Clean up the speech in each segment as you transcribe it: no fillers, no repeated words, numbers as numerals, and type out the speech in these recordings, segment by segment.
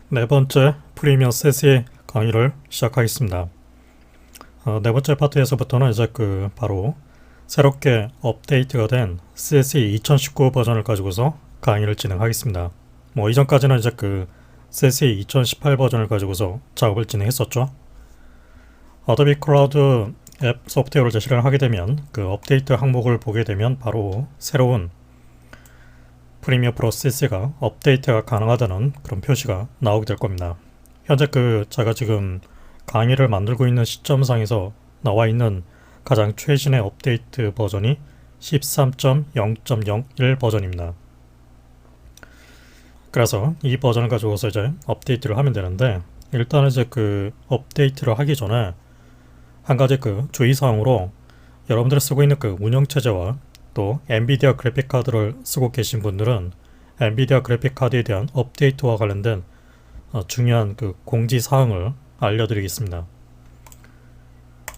네 번째 프리미어 셋의 강의를 시작하겠습니다. 네 번째 파트에서부터는 이제 바로 새롭게 업데이트가 된 CSE 2019 버전을 가지고서 강의를 진행하겠습니다. 이전까지는 이제 CSE 2018 버전을 가지고서 작업을 진행했었죠. 어도비 클라우드 앱 소프트웨어를 실행을 하게 되면 업데이트 항목을 보게 되면 바로 새로운 프리미어 프로 CC가 업데이트가 가능하다는 그런 표시가 나오게 될 겁니다. 현재 제가 지금 강의를 만들고 있는 시점상에서 나와 있는 가장 최신의 업데이트 버전이 13.0.01 버전입니다. 그래서 이 버전을 가지고서 이제 업데이트를 하면 되는데, 일단 이제 업데이트를 하기 전에 한 가지 주의사항으로 여러분들이 쓰고 있는 운영체제와 또 엔비디아 그래픽카드를 쓰고 계신 분들은 엔비디아 그래픽카드에 대한 업데이트와 관련된 중요한 공지사항을 알려드리겠습니다.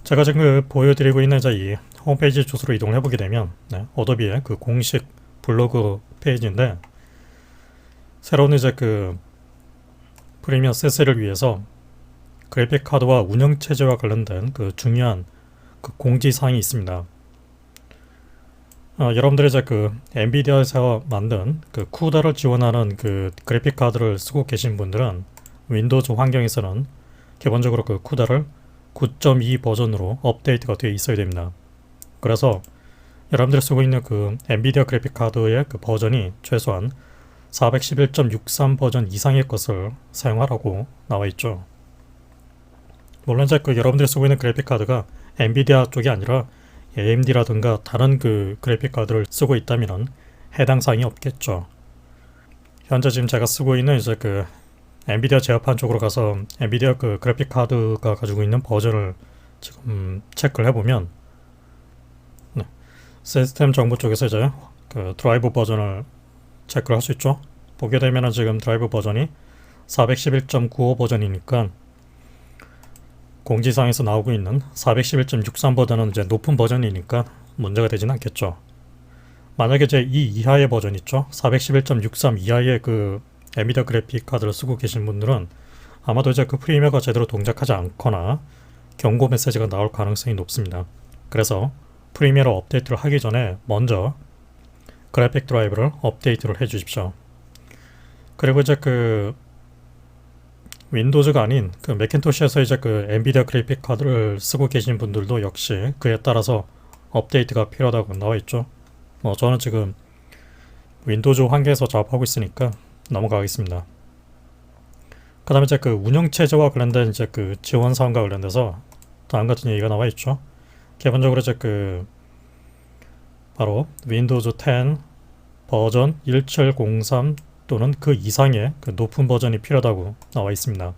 제가 지금 보여드리고 있는 이 홈페이지 주소로 이동을 해보게 되면 어도비의 공식 블로그 페이지인데, 새로운 이제 프리미어 CC를 위해서 그래픽카드와 운영체제와 관련된 중요한 공지사항이 있습니다. 여러분들이 이제 엔비디아에서 만든 쿠다를 지원하는 그래픽 카드를 쓰고 계신 분들은 윈도우즈 환경에서는 기본적으로 쿠다를 9.2 버전으로 업데이트가 되어 있어야 됩니다. 그래서 여러분들이 쓰고 있는 엔비디아 그래픽 카드의 버전이 최소한 411.63 버전 이상의 것을 사용하라고 나와 있죠. 물론 이제 여러분들이 쓰고 있는 그래픽 카드가 엔비디아 쪽이 아니라 AMD라든가 다른 그래픽 카드를 쓰고 있다면 해당 사항이 없겠죠. 현재 지금 제가 쓰고 있는 이제 엔비디아 제어판 쪽으로 가서 엔비디아 그래픽 카드가 가지고 있는 버전을 지금 체크를 해보면 시스템 정보 쪽에서 이제 드라이브 버전을 체크를 할 수 있죠. 보게 되면 지금 드라이브 버전이 411.95 버전이니까 공지사항에서 나오고 있는 411.63 버전은 이제 높은 버전이니까 문제가 되진 않겠죠. 만약에 이제 이 이하의 버전 있죠. 411.63 이하의 엔비디아 그래픽 카드를 쓰고 계신 분들은 아마도 이제 프리미어가 제대로 동작하지 않거나 경고 메시지가 나올 가능성이 높습니다. 그래서 프리미어로 업데이트를 하기 전에 먼저 그래픽 드라이브를 업데이트를 해 주십시오. 그리고 이제 윈도우즈가 아닌 매cin토시에서 이제 엔비디아 그래픽 카드를 쓰고 계신 분들도 역시 그에 따라서 업데이트가 필요하다고 나와 있죠. 저는 지금 윈도우즈 환경에서 작업하고 있으니까 넘어가겠습니다. 그 다음에 이제 운영체제와 관련된 이제 지원 사항과 관련돼서 다음 같은 얘기가 나와 있죠. 기본적으로 이제 바로 윈도우즈 10 버전 1703 또는 그 이상의 높은 버전이 필요하다고 나와 있습니다.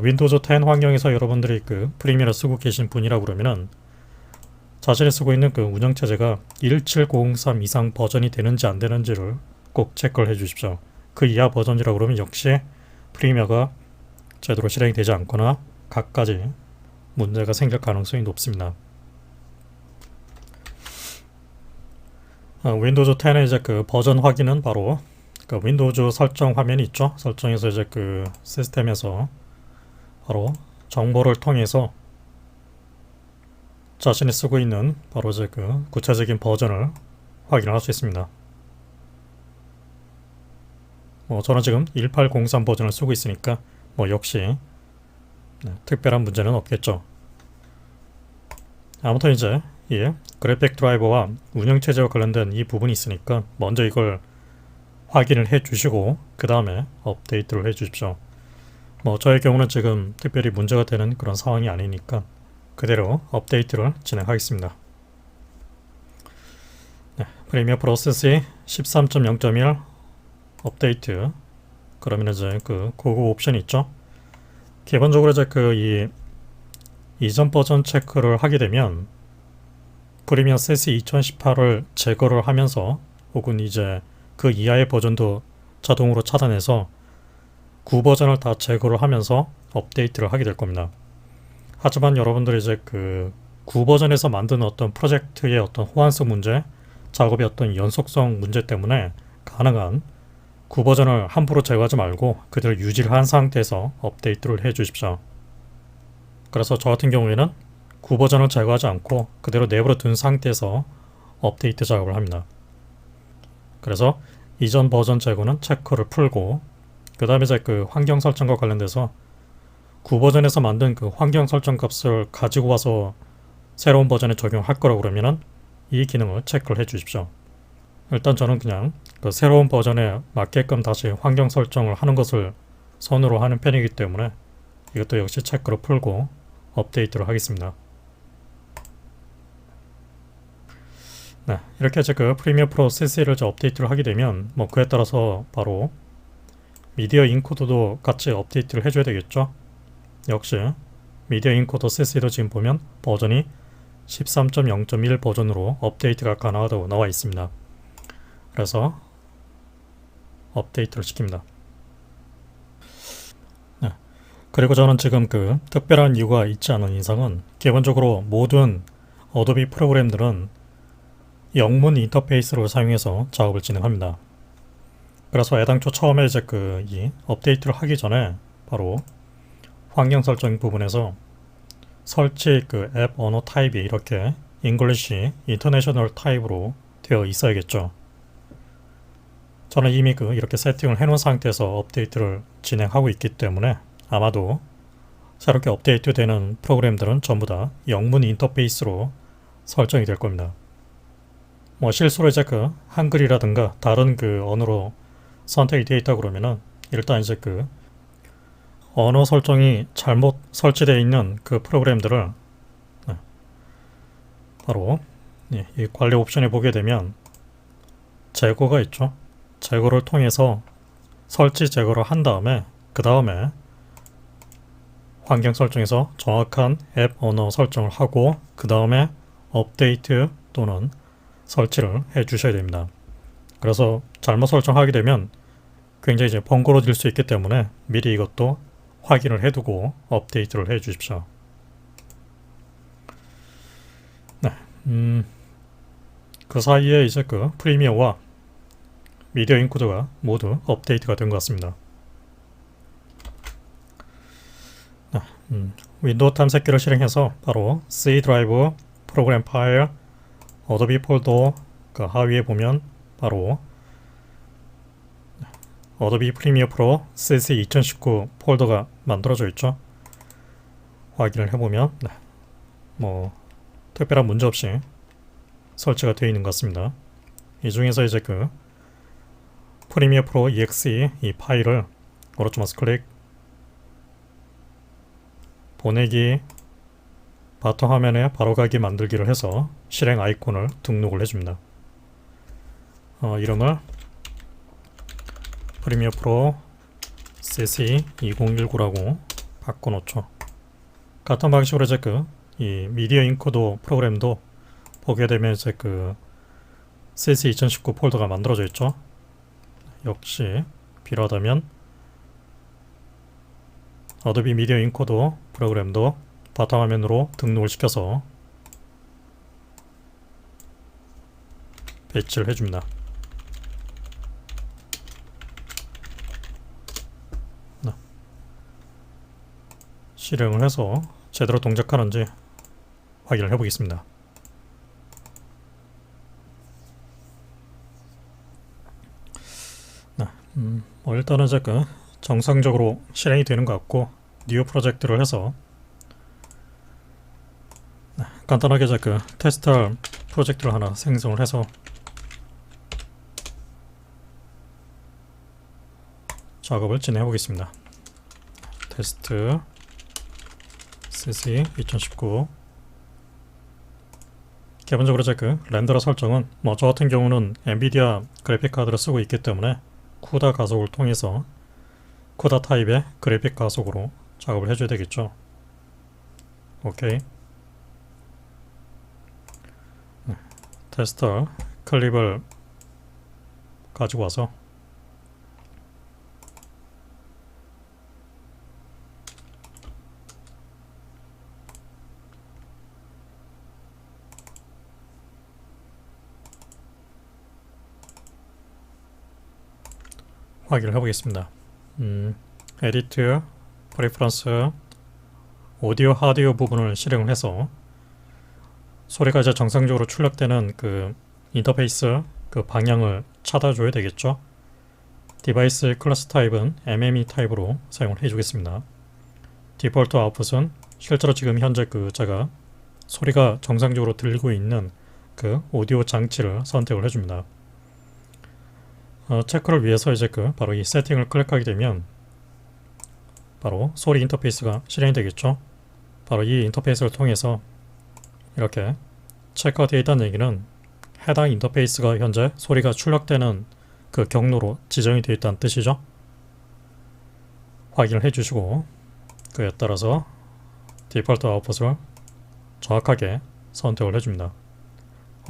윈도우즈 10 환경에서 여러분들이 프리미어를 쓰고 계신 분이라 그러면은 자신이 쓰고 있는 운영체제가 1703 이상 버전이 되는지 안 되는지를 꼭 체크를 해 주십시오. 그 이하 버전이라 그러면 역시 프리미어가 제대로 실행이 되지 않거나 갖가지 문제가 생길 가능성이 높습니다. 윈도우즈 10의 이제 버전 확인은 바로 윈도우즈 설정 화면이 있죠. 설정에서 이제 시스템에서 바로 정보를 통해서 자신이 쓰고 있는 바로 이제 구체적인 버전을 확인할 수 있습니다. 저는 지금 1803 버전을 쓰고 있으니까 역시 특별한 문제는 없겠죠. 아무튼 이제 그래픽 드라이버와 운영체제와 관련된 이 부분이 있으니까 먼저 이걸 확인을 해 주시고 그 다음에 업데이트를 해 주십시오. 저의 경우는 지금 특별히 문제가 되는 그런 상황이 아니니까 그대로 업데이트를 진행하겠습니다. 프리미어 프로세스 13.0.1 업데이트. 그러면 이제 고급 옵션이 있죠. 기본적으로 이제 이 이전 버전 체크를 하게 되면 프리미어 CC 2018을 제거를 하면서 혹은 이제 그 이하의 버전도 자동으로 차단해서 9버전을 다 제거를 하면서 업데이트를 하게 될 겁니다. 하지만 여러분들이 이제 9버전에서 만든 어떤 프로젝트의 어떤 호환성 문제, 작업의 어떤 연속성 문제 때문에 가능한 9버전을 함부로 제거하지 말고 그대로 유지를 한 상태에서 업데이트를 해 주십시오. 그래서 저 같은 경우에는 9버전을 제거하지 않고 그대로 내버려 둔 상태에서 업데이트 작업을 합니다. 그래서 이전 버전 제거는 체크를 풀고 그 다음에 이제 그 환경 설정과 관련돼서 9버전에서 만든 그 환경 설정 값을 가지고 와서 새로운 버전에 적용할 거라고 그러면은 이 기능을 체크를 해 주십시오. 일단 저는 그냥 그 새로운 버전에 맞게끔 다시 환경 설정을 하는 것을 선호로 하는 편이기 때문에 이것도 역시 체크를 풀고 업데이트를 하겠습니다. 네, 이렇게 이제 그 프리미어 프로 CC를 업데이트를 하게 되면 뭐 그에 따라서 바로 미디어 인코더도 같이 업데이트를 해줘야 되겠죠. 역시 미디어 인코더 CC도 지금 보면 버전이 13.0.1 버전으로 업데이트가 가능하다고 나와 있습니다. 그래서 업데이트를 시킵니다. 네. 그리고 저는 지금 그 특별한 이유가 있지 않은 이상은 기본적으로 모든 어도비 프로그램들은 영문 인터페이스를 사용해서 작업을 진행합니다. 그래서 애당초 처음에 이제 그 이 업데이트를 하기 전에 바로 환경 설정 부분에서 설치 그 앱 언어 타입이 이렇게 English International 타입으로 되어 있어야겠죠. 저는 이미 그 이렇게 세팅을 해놓은 상태에서 업데이트를 진행하고 있기 때문에 아마도 새롭게 업데이트되는 프로그램들은 전부 다 영문 인터페이스로 설정이 될 겁니다. 뭐 실수로 이제 그 한글이라든가 다른 그 언어로 선택이 되어 있다 그러면은 일단 이제 그 언어 설정이 잘못 설치되어 있는 그 프로그램들을 바로 이 관리 옵션에 보게 되면 제거가 있죠. 제거를 통해서 설치 제거를 한 다음에 그 다음에 환경 설정에서 정확한 앱 언어 설정을 하고 그 다음에 업데이트 또는 설치를 해 주셔야 됩니다. 그래서 잘못 설정하게 되면 굉장히 이제 번거로워질 수 있기 때문에 미리 이것도 확인을 해두고 업데이트를 해 주십시오. 네, 그 사이에 이제 그 프리미어와 미디어 인코더가 모두 업데이트가 된 것 같습니다. 네, 윈도우 탐색기를 실행해서 바로 C 드라이브 프로그램 파일 어도비 폴더 그 하위에 보면 바로 어도비 프리미어 프로 CC 2019 폴더가 만들어져 있죠. 확인을 해보면 뭐 특별한 문제 없이 설치가 되어 있는 것 같습니다. 이 중에서 이제 그 프리미어 프로 exe 이 파일을 오른쪽 마우스 클릭 보내기 바텀 화면에 바로가기 만들기를 해서 실행 아이콘을 등록을 해줍니다. 이름을 프리미어 프로 CC 2019라고 바꿔놓죠. 같은 방식으로 이제 이 미디어 인코더 프로그램도 보게 되면 이제 그 CC 2019 폴더가 만들어져 있죠. 역시 필요하다면 어도비 미디어 인코더 프로그램도 바탕화면으로 등록을 시켜서 배치를 해줍니다. 실행을 해서 제대로 동작하는지 확인을 해보겠습니다. 뭐 일단은 이제 정상적으로 실행이 되는 것 같고 뉴 프로젝트를 해서 간단하게 이제 테스트할 프로젝트를 하나 생성을 해서 작업을 진행해 보겠습니다. 테스트 CC 2019 기본적으로 이제 렌더러 설정은 뭐 저 같은 경우는 엔비디아 그래픽 카드를 쓰고 있기 때문에 쿠다 가속을 통해서 쿠다 타입의 그래픽 가속으로 작업을 해줘야 되겠죠. 오케이. 테스터 클립을 가지고 와서 확인을 해보겠습니다. 에디트, 프리퍼런스, 오디오 하드웨어 부분을 실행을 해서 소리가 이제 정상적으로 출력되는 그 인터페이스 그 방향을 찾아줘야 되겠죠. 디바이스 클래스 타입은 MME 타입으로 사용을 해주겠습니다. 디폴트 아웃풋은 실제로 지금 현재 그 제가 소리가 정상적으로 들리고 있는 그 오디오 장치를 선택을 해줍니다. 체크를 위해서 이제 그 바로 이 세팅을 클릭하게 되면 바로 소리 인터페이스가 실행이 되겠죠. 바로 이 인터페이스를 통해서 이렇게 체크가 되어 있다는 얘기는 해당 인터페이스가 현재 소리가 출력되는 그 경로로 지정이 되어 있다는 뜻이죠. 확인을 해주시고 그에 따라서 디폴트 아웃풋을 정확하게 선택을 해줍니다.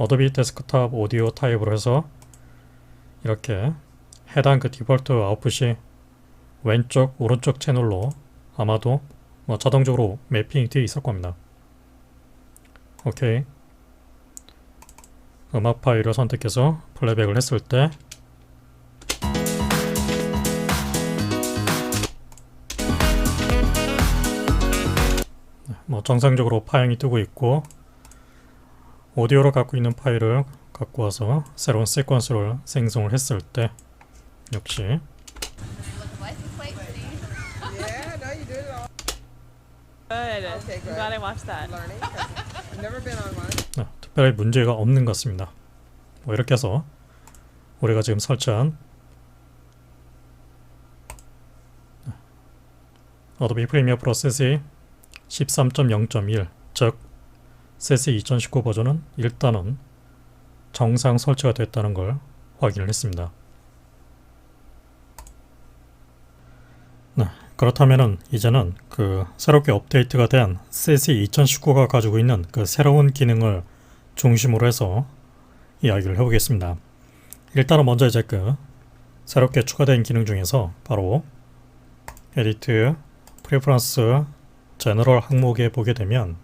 어도비 데스크탑 오디오 타입으로 해서 이렇게 해당 그 디폴트 아웃풋이 왼쪽 오른쪽 채널로 아마도 자동적으로 매핑이 되어 있을 겁니다. 오케이. 음악 파일을 선택해서 플레이백을 했을 때 정상적으로 파형이 뜨고 있고, 오디오로 갖고 있는 파일을 갖고 와서 새로운 시퀀스를 생성을 했을 때 역시 특별히 문제가 없는 것 같습니다. 이렇게 해서 우리가 지금 설치한 어도비 프리미어 프로 CC 13.0.1 즉 CC 2019 버전은 일단은 정상 설치가 됐다는 걸 확인을 했습니다. 그렇다면은 이제는 그 새롭게 업데이트가 된 CC 2019가 가지고 있는 그 새로운 기능을 중심으로 해서 이야기를 해보겠습니다. 일단은 먼저 이제 그 새롭게 추가된 기능 중에서 바로 에디트, 프리퍼런스, 제너럴 항목에 보게 되면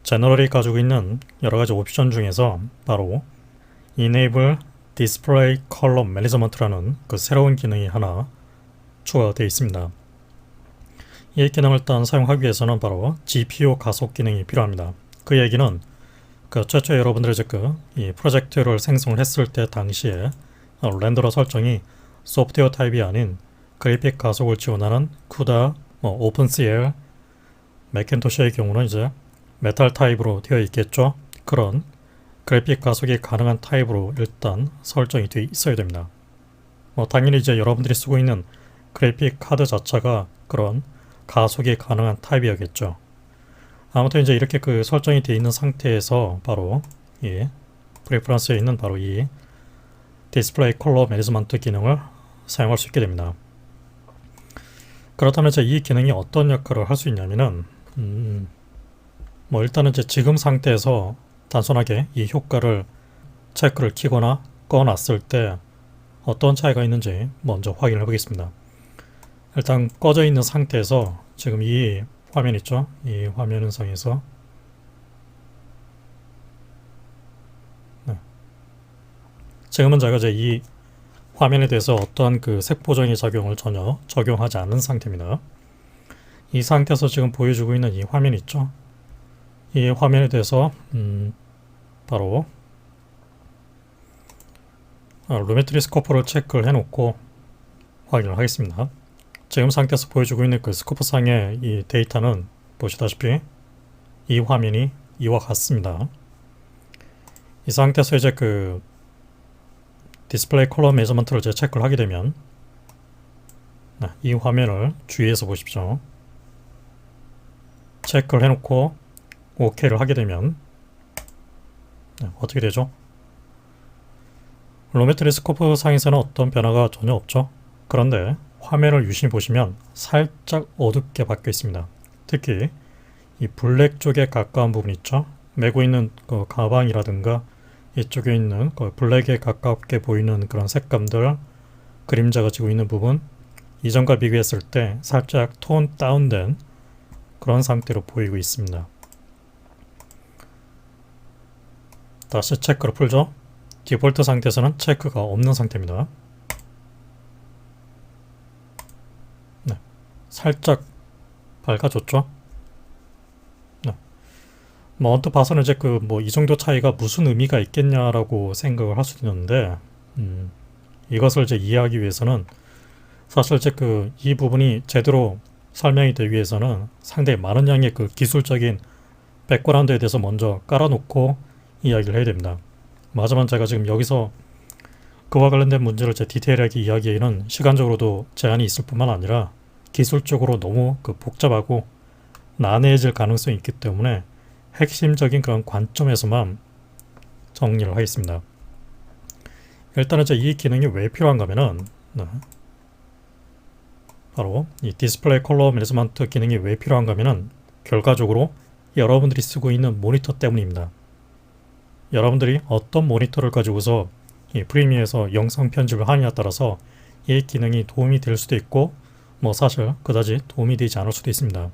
제너럴이 가지고 있는 여러가지 옵션 중에서 바로 Enable Display Color Management라는 그 새로운 기능이 하나 추가되어 있습니다. 이 기능을 일단 사용하기 위해서는 바로 GPU 가속 기능이 필요합니다. 그 얘기는 그 최초에 여러분들이 이 프로젝트를 생성을 했을 때 당시에 렌더러 설정이 소프트웨어 타입이 아닌 그래픽 가속을 지원하는 CUDA, OpenCL, 맥킨토시의 경우는 이제 메탈 타입으로 되어 있겠죠. 그런 그래픽 가속이 가능한 타입으로 일단 설정이 되어 있어야 됩니다. 당연히 이제 여러분들이 쓰고 있는 그래픽 카드 자체가 그런 가속이 가능한 타입이었겠죠. 아무튼 이제 이렇게 그 설정이 되어 있는 상태에서 바로 이 프리퍼런스에 있는 바로 이 디스플레이 컬러 매니지먼트 기능을 사용할 수 있게 됩니다. 그렇다면 이제 이 기능이 어떤 역할을 할 수 있냐면은 일단은 이제 지금 상태에서 단순하게 이 효과를 체크를 키거나 꺼놨을 때 어떤 차이가 있는지 먼저 확인해 보겠습니다. 일단 꺼져 있는 상태에서 지금 이 화면 있죠? 이 화면 현상에서 지금은 제가 이제 이 화면에 대해서 어떠한 그 색 보정의 작용을 전혀 적용하지 않은 상태입니다. 이 상태에서 지금 보여주고 있는 이 화면 있죠? 이 화면에 대해서 바로 루메트리 스코프를 체크를 해놓고 확인을 하겠습니다. 지금 상태에서 보여주고 있는 그 스코프 상의 이 데이터는 보시다시피 이 화면이 이와 같습니다. 이 상태에서 이제 그 디스플레이 컬러 메저먼트를 이제 체크를 하게 되면 이 화면을 주의해서 보십시오. 체크를 해놓고 OK를 하게 되면 어떻게 되죠? 루메트리 스코프 상에서는 어떤 변화가 전혀 없죠. 그런데 화면을 유심히 보시면 살짝 어둡게 바뀌어 있습니다. 특히 이 블랙 쪽에 가까운 부분 있죠. 메고 있는 그 가방이라든가 이쪽에 있는 그 블랙에 가깝게 보이는 그런 색감들, 그림자가 지고 있는 부분, 이전과 비교했을 때 살짝 톤 다운된 그런 상태로 보이고 있습니다. 다시 체크를 풀죠. 디폴트 상태에서는 체크가 없는 상태입니다. 네, 살짝 밝아졌죠? 네. 뭐 언뜻 봐서는 이제 그 뭐 이 정도 차이가 무슨 의미가 있겠냐라고 생각을 할 수도 있는데, 이것을 이제 이해하기 위해서는 사실 이제 그 이 부분이 제대로 설명이 되기 위해서는 상당히 많은 양의 그 기술적인 백그라운드에 대해서 먼저 깔아놓고 이야기를 해야 됩니다. 하지만 제가 지금 여기서 그와 관련된 문제를 제 디테일하게 이야기에는 시간적으로도 제한이 있을 뿐만 아니라 기술적으로 너무 그 복잡하고 난해해질 가능성이 있기 때문에 핵심적인 그런 관점에서만 정리를 하겠습니다. 일단은 이제 이 기능이 왜 필요한가 하면은, 바로 이 디스플레이 컬러 매니지먼트 기능이 왜 필요한가 하면은 결과적으로 여러분들이 쓰고 있는 모니터 때문입니다. 여러분들이 어떤 모니터를 가지고서 이 프리미어에서 영상 편집을 하느냐에 따라서 이 기능이 도움이 될 수도 있고, 뭐 사실 그다지 도움이 되지 않을 수도 있습니다.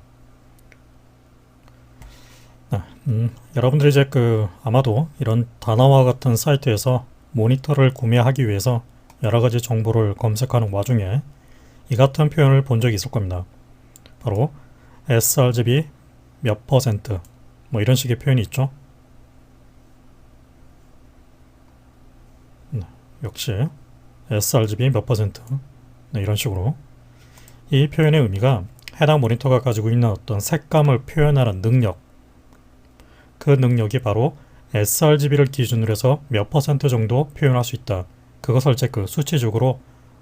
여러분들이 이제 그 아마도 이런 다나와 같은 사이트에서 모니터를 구매하기 위해서 여러 가지 정보를 검색하는 와중에 이 같은 표현을 본 적이 있을 겁니다. 바로 sRGB 몇 퍼센트, 뭐 이런 식의 표현이 있죠. 역시 sRGB 몇 퍼센트, 이런 식으로 이 표현의 의미가 해당 모니터가 가지고 있는 어떤 색감을 표현하는 능력, 그 능력이 바로 sRGB를 기준으로 해서 몇 퍼센트 정도 표현할 수 있다. 그것을 이제 그 수치적으로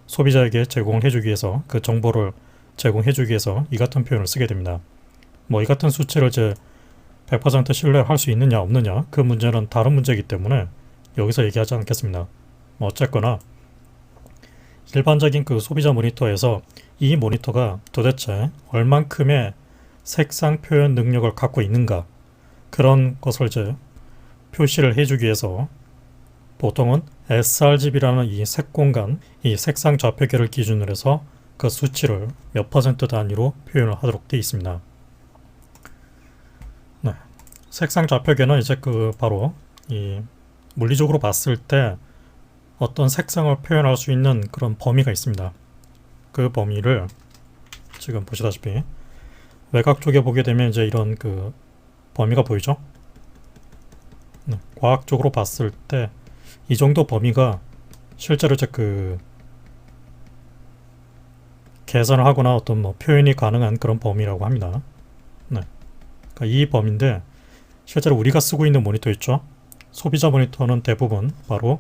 소비자에게 제공을 해주기 위해서, 그 정보를 제공해주기 위해서 이 같은 표현을 쓰게 됩니다. 뭐 이 같은 수치를 이제 100% 신뢰할 수 있느냐 없느냐, 그 문제는 다른 문제이기 때문에 여기서 얘기하지 않겠습니다. 뭐 어쨌거나 일반적인 그 소비자 모니터에서 이 모니터가 도대체 얼만큼의 색상 표현 능력을 갖고 있는가, 그런 것을 이제 표시를 해주기 위해서 보통은 sRGB라는 이 색공간, 이 색상 좌표계를 기준으로 해서 그 수치를 몇 퍼센트 단위로 표현을 하도록 되어 있습니다. 네. 색상 좌표계는 이제 그 바로 이 물리적으로 봤을 때 어떤 색상을 표현할 수 있는 그런 범위가 있습니다. 그 범위를 지금 보시다시피 외곽 쪽에 보게 되면 이제 이런 그 범위가 보이죠? 네. 과학적으로 봤을 때 이 정도 범위가 실제로 이제 그 계산을 하거나 어떤 뭐 표현이 가능한 그런 범위라고 합니다. 네. 그러니까 이 범위인데 실제로 우리가 쓰고 있는 모니터 있죠? 소비자 모니터는 대부분 바로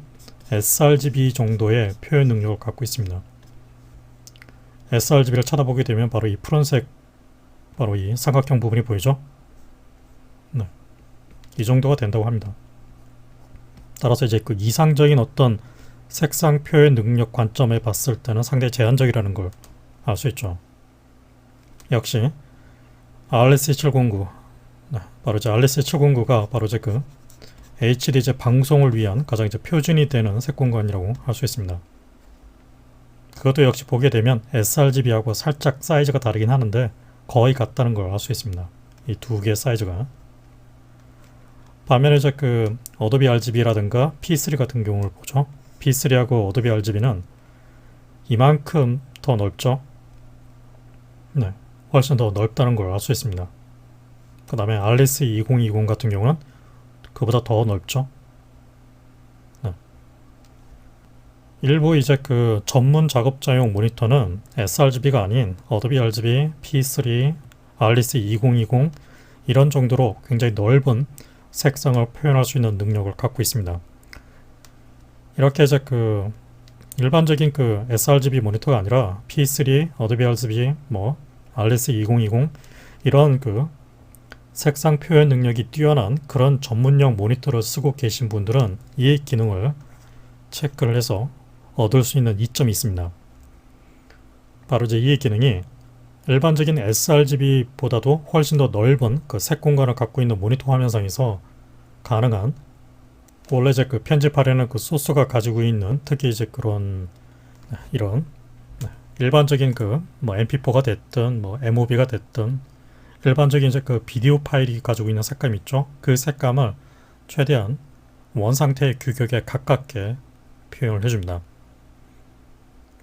sRGB 정도의 표현 능력을 갖고 있습니다. sRGB를 찾아보게 되면 바로 이 푸른색, 바로 이 삼각형 부분이 보이죠? 네. 이 정도가 된다고 합니다. 따라서 이제 그 이상적인 어떤 색상 표현 능력 관점에 봤을 때는 상당히 제한적이라는 걸 알 수 있죠. 역시 RS709, 바로 이제 RS709가 바로 이제 그 HD 이제 방송을 위한 가장 이제 표준이 되는 색공간이라고 할 수 있습니다. 그것도 역시 보게 되면 sRGB하고 살짝 사이즈가 다르긴 하는데 거의 같다는 걸 알 수 있습니다. 이 두 개의 사이즈가. 반면에 이제 그 어도비 RGB라든가 P3 같은 경우를 보죠. P3하고 어도비 RGB는 이만큼 더 넓죠. 네, 훨씬 더 넓다는 걸 알 수 있습니다. 그 다음에 RS2020 같은 경우는 그보다 더 넓죠. 네. 일부 이제 그 전문 작업자용 모니터는 sRGB가 아닌 어도비 RGB, P3, RS2020 이런 정도로 굉장히 넓은 색상을 표현할 수 있는 능력을 갖고 있습니다. 이렇게 이제 그 일반적인 그 sRGB 모니터가 아니라 P3, 어도비 RGB, 뭐 RS2020 이런 그 색상 표현 능력이 뛰어난 그런 전문용 모니터를 쓰고 계신 분들은 이 기능을 체크를 해서 얻을 수 있는 이점이 있습니다. 바로 이제 이 기능이 일반적인 sRGB보다도 훨씬 더 넓은 그 색 공간을 갖고 있는 모니터 화면상에서 가능한, 원래 이제 그 편집하려는 그 소스가 가지고 있는 특히 이제 그런 이런 일반적인 그 뭐 MP4가 됐든 뭐 MOV가 됐든 일반적인 이제 그 비디오 파일이 가지고 있는 색감 있죠. 그 색감을 최대한 원상태의 규격에 가깝게 표현을 해줍니다.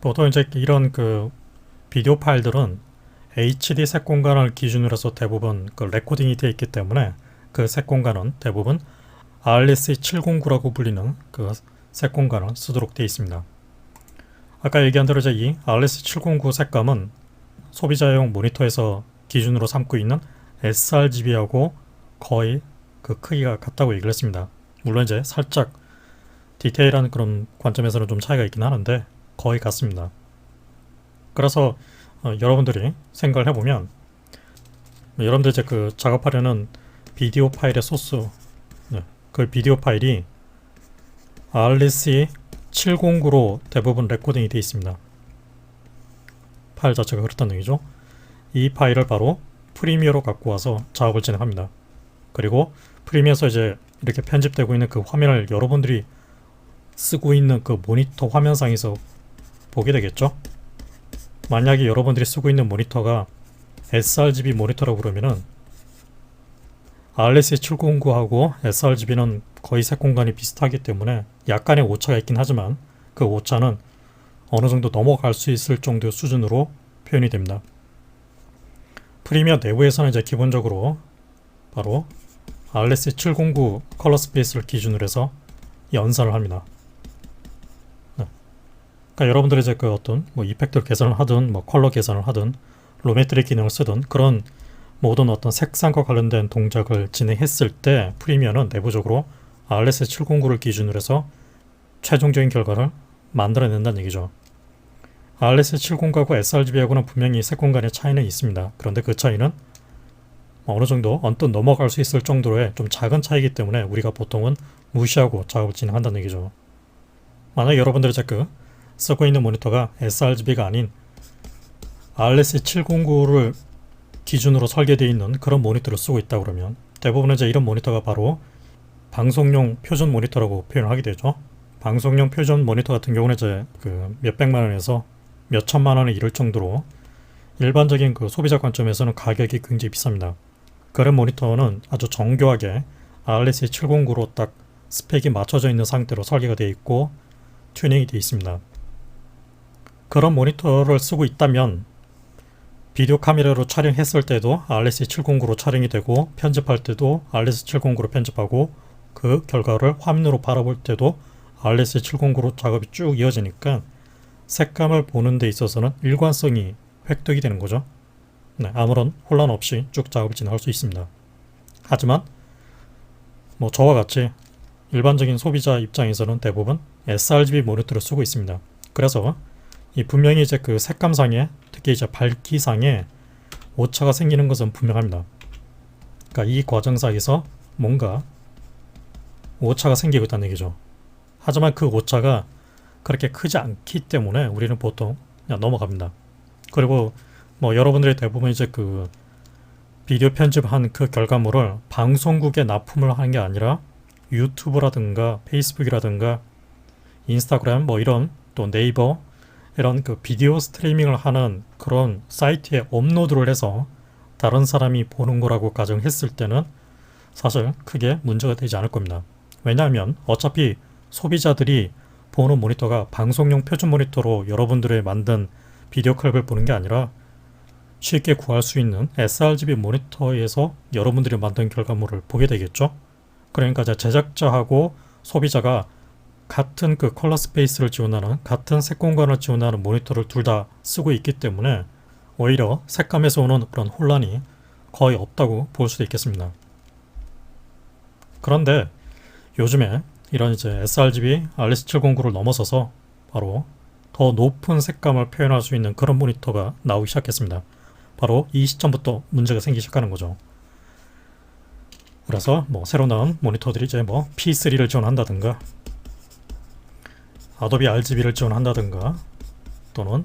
보통 이제 이런 그 비디오 파일들은 HD 색 공간을 기준으로 해서 대부분 그 레코딩이 되어 있기 때문에 그 색 공간은 대부분 RSC709라고 불리는 그 색 공간을 쓰도록 되어 있습니다. 아까 얘기한 대로 이제 이 RSC709 색감은 소비자용 모니터에서 기준으로 삼고 있는 sRGB하고 거의 그 크기가 같다고 얘기를 했습니다. 물론 이제 살짝 디테일한 그런 관점에서는 좀 차이가 있긴 하는데 거의 같습니다. 그래서 여러분들이 생각을 해보면 여러분들 이제 그 작업하려는 비디오 파일의 소스, 그 비디오 파일이 RSC709로 대부분 레코딩이 되어 있습니다. 파일 자체가 그렇다는 얘기죠. 이 파일을 바로 프리미어로 갖고 와서 작업을 진행합니다. 그리고 프리미어에서 이제 이렇게 편집되고 있는 그 화면을 여러분들이 쓰고 있는 그 모니터 화면상에서 보게 되겠죠. 만약에 여러분들이 쓰고 있는 모니터가 sRGB 모니터라고 그러면은 RSC709하고 sRGB는 거의 색 공간이 비슷하기 때문에 약간의 오차가 있긴 하지만 그 오차는 어느 정도 넘어갈 수 있을 정도의 수준으로 표현이 됩니다. 프리미어 내부에서는 이제 기본적으로 바로 RSC709 컬러 스페이스를 기준으로 해서 연산을 합니다. 그러니까 여러분들이 이제 그 어떤 뭐 이펙트 계산을 하든 뭐 컬러 계산을 하든 로메트리 기능을 쓰든 그런 모든 어떤 색상과 관련된 동작을 진행했을 때 프리미어는 내부적으로 RSC709를 기준으로 해서 최종적인 결과를 만들어낸다는 얘기죠. RSC709하고 sRGB하고는 분명히 색 공간의 차이는 있습니다. 그런데 그 차이는 어느 정도 언뜻 넘어갈 수 있을 정도의 좀 작은 차이기 때문에 우리가 보통은 무시하고 작업을 진행한다는 얘기죠. 만약 여러분들이 그 쓰고 있는 모니터가 sRGB가 아닌 RSC709를 기준으로 설계되어 있는 그런 모니터를 쓰고 있다 그러면 대부분 이제 이런 모니터가 바로 방송용 표준 모니터라고 표현을 하게 되죠. 방송용 표준 모니터 같은 경우는 이제 그 몇백만 원에서 몇천만 원에 이를 정도로 일반적인 그 소비자 관점에서는 가격이 굉장히 비쌉니다. 그런 모니터는 아주 정교하게 RSC709로 딱 스펙이 맞춰져 있는 상태로 설계가 되어 있고 튜닝이 되어 있습니다. 그런 모니터를 쓰고 있다면 비디오 카메라로 촬영했을 때도 RSC709로 촬영이 되고 편집할 때도 RSC709로 편집하고 그 결과를 화면으로 바라볼 때도 RSC709로 작업이 쭉 이어지니까 색감을 보는 데 있어서는 일관성이 획득이 되는 거죠. 아무런 혼란 없이 쭉 작업을 진행할 수 있습니다. 하지만 뭐 저와 같이 일반적인 소비자 입장에서는 대부분 sRGB 모니터를 쓰고 있습니다. 그래서 분명히 이제 그 색감상에 특히 이제 밝기상에 오차가 생기는 것은 분명합니다. 그러니까 이 과정상에서 뭔가 오차가 생기고 있다는 얘기죠. 하지만 그 오차가 그렇게 크지 않기 때문에 우리는 보통 그냥 넘어갑니다. 그리고 뭐 여러분들이 대부분 이제 그 비디오 편집한 그 결과물을 방송국에 납품을 하는 게 아니라 유튜브라든가 페이스북이라든가 인스타그램 뭐 이런 또 네이버 이런 그 비디오 스트리밍을 하는 그런 사이트에 업로드를 해서 다른 사람이 보는 거라고 가정했을 때는 사실 크게 문제가 되지 않을 겁니다. 왜냐하면 어차피 소비자들이 보는 모니터가 방송용 표준 모니터로 여러분들의 만든 비디오 클립을 보는 게 아니라 쉽게 구할 수 있는 sRGB 모니터에서 여러분들이 만든 결과물을 보게 되겠죠. 그러니까 이제 제작자하고 소비자가 같은 그 컬러 스페이스를 지원하는 같은 색 공간을 지원하는 모니터를 둘 다 쓰고 있기 때문에 오히려 색감에서 오는 그런 혼란이 거의 없다고 볼 수도 있겠습니다. 그런데 요즘에 이런 이제 sRGB RS709를 넘어서서 바로 더 높은 색감을 표현할 수 있는 그런 모니터가 나오기 시작했습니다. 바로 이 시점부터 문제가 생기기 시작하는 거죠. 그래서 뭐 새로 나온 모니터들이 이제 뭐 P3를 지원한다든가 아도비 RGB를 지원한다든가 또는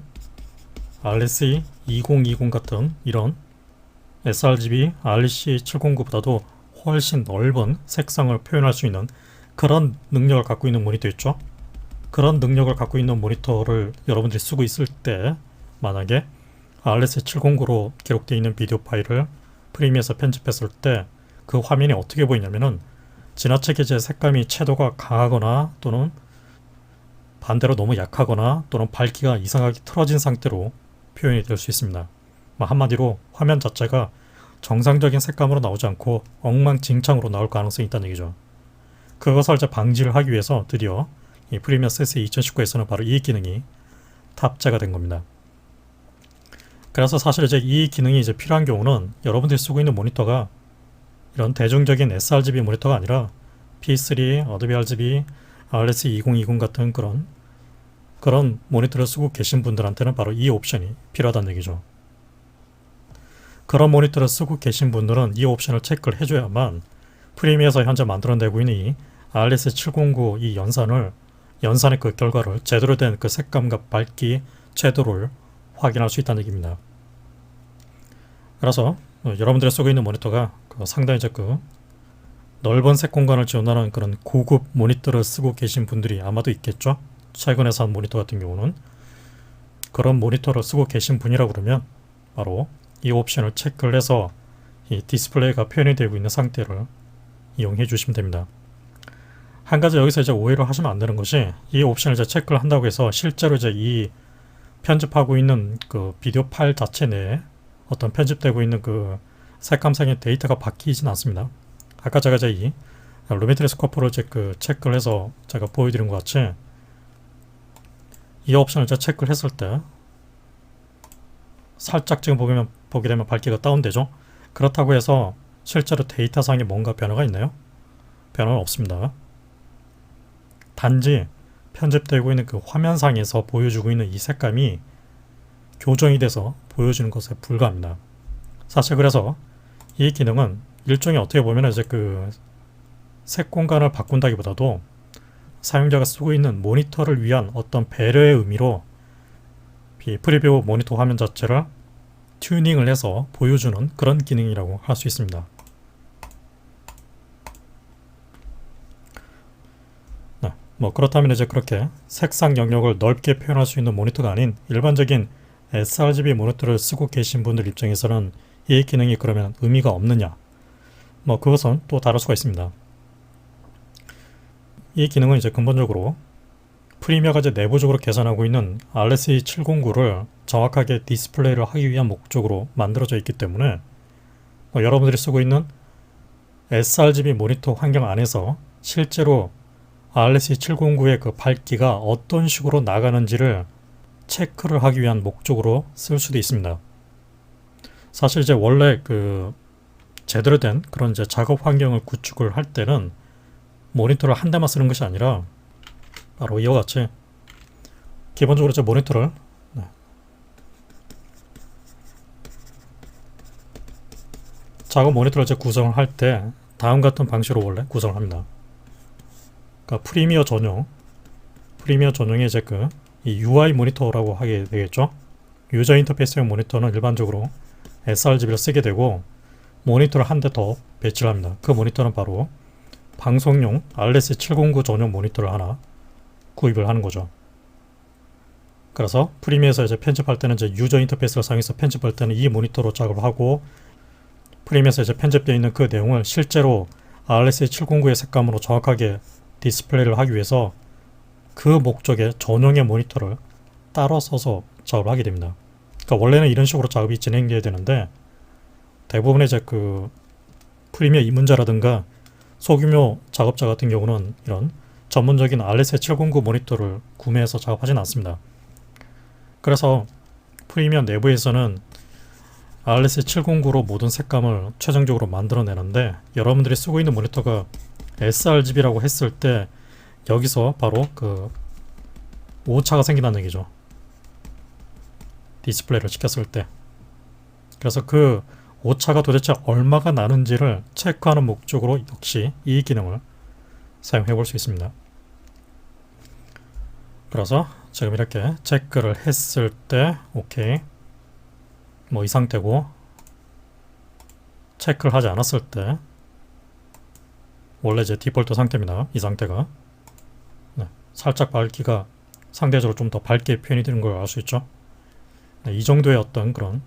RSC 2020 같은 이런 sRGB RC709보다도 훨씬 넓은 색상을 표현할 수 있는 그런 능력을 갖고 있는 모니터 있죠. 그런 능력을 갖고 있는 모니터를 여러분들이 쓰고 있을 때 만약에 RS709로 기록되어 있는 비디오 파일을 프리미어에서 편집했을 때 그 화면이 어떻게 보이냐면은 지나치게 이제 색감이 채도가 강하거나 또는 반대로 너무 약하거나 또는 밝기가 이상하게 틀어진 상태로 표현이 될 수 있습니다. 한마디로 화면 자체가 정상적인 색감으로 나오지 않고 엉망진창으로 나올 가능성이 있다는 얘기죠. 그것을 이제 방지를 하기 위해서 드디어 이 프리미어 CC 2019에서는 바로 이 기능이 탑재가 된 겁니다. 그래서 사실 이제 이 기능이 이제 필요한 경우는 여러분들이 쓰고 있는 모니터가 이런 대중적인 sRGB 모니터가 아니라 P3, 어도비 RGB, RS2020 같은 그런 모니터를 쓰고 계신 분들한테는 바로 이 옵션이 필요하다는 얘기죠. 그런 모니터를 쓰고 계신 분들은 이 옵션을 체크를 해줘야만 프리미어에서 현재 만들어내고 있는 이 RS709 이 연산의 그 결과를 제대로 된 그 색감과 밝기, 채도를 확인할 수 있다는 얘기입니다. 그래서 여러분들이 쓰고 있는 모니터가 상당히 이제 넓은 색 공간을 지원하는 그런 고급 모니터를 쓰고 계신 분들이 아마도 있겠죠. 최근에 산 모니터 같은 경우는 그런 모니터를 쓰고 계신 분이라고 그러면 바로 이 옵션을 체크를 해서 이 디스플레이가 표현이 되고 있는 상태를 이용해 주시면 됩니다. 한 가지 여기서 이제 오해를 하시면 안 되는 것이 이 옵션을 이제 체크를 한다고 해서 실제로 이제 이 편집하고 있는 그 비디오 파일 자체 내에 어떤 편집되고 있는 그 색감상의 데이터가 바뀌진 않습니다. 아까 제가 이제 이 루미트리 스코프를 이제 체크를 해서 제가 보여드린 것 같이 이 옵션을 이제 체크를 했을 때 살짝 지금 보게 되면 밝기가 다운되죠. 그렇다고 해서 실제로 데이터상에 뭔가 변화가 있나요? 변화는 없습니다. 단지 편집되고 있는 그 화면상에서 보여주고 있는 이 색감이 교정이 돼서 보여주는 것에 불과합니다. 사실 그래서 이 기능은 일종의 어떻게 보면 이제 색 공간을 바꾼다기보다도 사용자가 쓰고 있는 모니터를 위한 어떤 배려의 의미로 프리뷰 모니터 화면 자체를 튜닝을 해서 보여주는 그런 기능이라고 할 수 있습니다. 네, 그렇다면 이제 그렇게 색상 영역을 넓게 표현할 수 있는 모니터가 아닌 일반적인 sRGB 모니터를 쓰고 계신 분들 입장에서는 이 기능이 그러면 의미가 없느냐? 그것은 또 다를 수가 있습니다. 이 기능은 이제 근본적으로 프리미어가 이제 내부적으로 계산하고 있는 RS709를 정확하게 디스플레이를 하기 위한 목적으로 만들어져 있기 때문에 여러분들이 쓰고 있는 sRGB 모니터 환경 안에서 실제로 RS709의 그 밝기가 어떤 식으로 나가는지를 체크를 하기 위한 목적으로 쓸 수도 있습니다. 사실 이제 원래 제대로 된 그런 이제 작업 환경을 구축을 할 때는 모니터를 한 대만 쓰는 것이 아니라 바로 이와 같이 기본적으로 이제 모니터를 작업 모니터를 이제 구성을 할 때 다음 같은 방식으로 원래 구성을 합니다. 그러니까 프리미어 전용의 이제 이 UI 모니터라고 하게 되겠죠. 유저 인터페이스용 모니터는 일반적으로 sRGB를 쓰게 되고 모니터를 한 대 더 배치를 합니다. 그 모니터는 바로 방송용 RS709 전용 모니터를 하나 구입을 하는 거죠. 그래서 프리미어에서 이제 편집할 때는 이제 유저 인터페이스를 사용해서 편집할 때는 이 모니터로 작업을 하고 프리미어에서 이제 편집되어 있는 그 내용을 실제로 RS709의 색감으로 정확하게 디스플레이를 하기 위해서 그 목적의 전용의 모니터를 따로 써서 작업을 하게 됩니다. 그러니까 원래는 이런 식으로 작업이 진행되어야 되는데 대부분의 이제 프리미어 입문자라든가 소규모 작업자 같은 경우는 이런 전문적인 RS709 모니터를 구매해서 작업하진 않습니다. 그래서 프리미어 내부에서는 RS709로 모든 색감을 최종적으로 만들어내는데 여러분들이 쓰고 있는 모니터가 sRGB라고 했을 때 여기서 바로 오차가 생긴다는 얘기죠. 디스플레이를 시켰을 때. 그래서 그 오차가 도대체 얼마가 나는지를 체크하는 목적으로 역시 이 기능을 사용해 볼 수 있습니다. 그래서 지금 이렇게 체크를 했을 때 오케이 이 상태고 체크를 하지 않았을 때 원래 제 디폴트 상태입니다. 이 상태가 살짝 밝기가 상대적으로 좀 더 밝게 표현이 되는 걸 알 수 있죠. 이 정도의 어떤 그런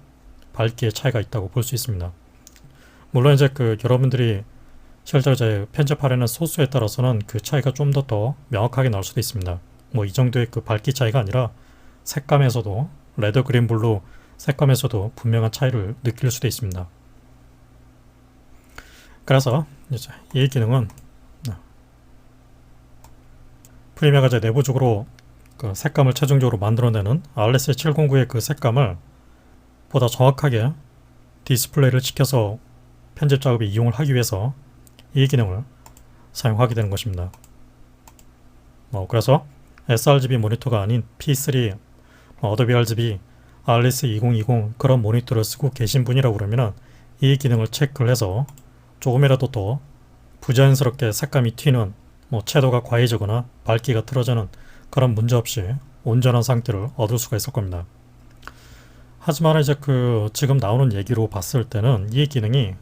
밝기의 차이가 있다고 볼 수 있습니다. 물론 이제 여러분들이 실제로 이제 편집하려는 소스에 따라서는 그 차이가 좀 더 명확하게 나올 수도 있습니다. 뭐 이 정도의 그 밝기 차이가 아니라 색감에서도 레드, 그린, 블루 색감에서도 분명한 차이를 느낄 수도 있습니다. 그래서 이제 이 기능은 프리미어가 이제 내부적으로 그 색감을 최종적으로 만들어내는 RS709의 그 색감을 보다 정확하게 디스플레이를 시켜서 편집 작업에 이용을 하기 위해서 이 기능을 사용하게 되는 것입니다. 그래서 sRGB 모니터가 아닌 P3, 어도비 RGB, RS2020 그런 모니터를 쓰고 계신 분이라고 그러면 이 기능을 체크를 해서 조금이라도 더 부자연스럽게 색감이 튀는 채도가 과해지거나 밝기가 틀어지는 그런 문제 없이 온전한 상태를 얻을 수가 있을 겁니다. 하지만 이제 지금 나오는 얘기로 봤을 때는 이 기능이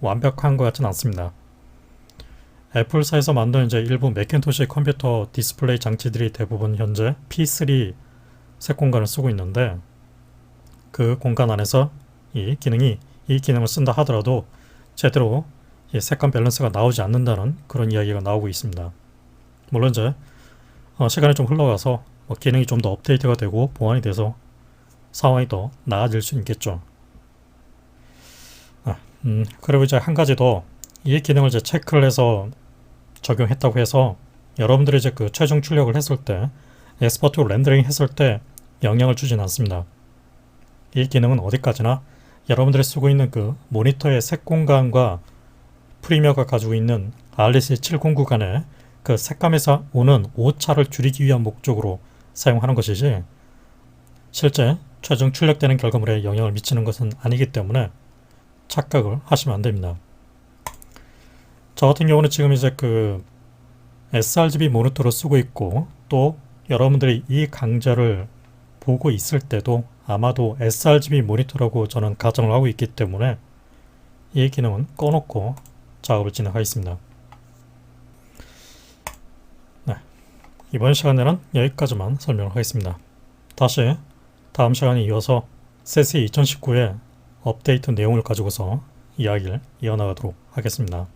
완벽한 것 같지는 않습니다. 애플사에서 만든 이제 일부 맥킨토시 컴퓨터 디스플레이 장치들이 대부분 현재 P3 색 공간을 쓰고 있는데 그 공간 안에서 이 기능을 쓴다 하더라도 제대로 이 색감 밸런스가 나오지 않는다는 그런 이야기가 나오고 있습니다. 물론 이제 시간이 좀 흘러가서 기능이 좀 더 업데이트가 되고 보완이 돼서 상황이 더 나아질 수 있겠죠. 그리고 이제 한 가지 더 이 기능을 이제 체크를 해서 적용했다고 해서 여러분들이 이제 그 최종 출력을 했을 때 엑스포트 렌더링 했을 때 영향을 주진 않습니다. 이 기능은 어디까지나 여러분들이 쓰고 있는 그 모니터의 색 공간과 프리미어가 가지고 있는 RS709 간의 그 색감에서 오는 오차를 줄이기 위한 목적으로 사용하는 것이지 실제 최종 출력되는 결과물에 영향을 미치는 것은 아니기 때문에 착각을 하시면 안 됩니다. 저 같은 경우는 지금 이제 그 sRGB 모니터를 쓰고 있고 또 여러분들이 이 강좌를 보고 있을 때도 아마도 sRGB 모니터라고 저는 가정을 하고 있기 때문에 이 기능은 꺼놓고 작업을 진행하겠습니다. 네, 이번 시간에는 여기까지만 설명을 하겠습니다. 다시 다음 시간에 이어서 세시 2019의 업데이트 내용을 가지고서 이야기를 이어나가도록 하겠습니다.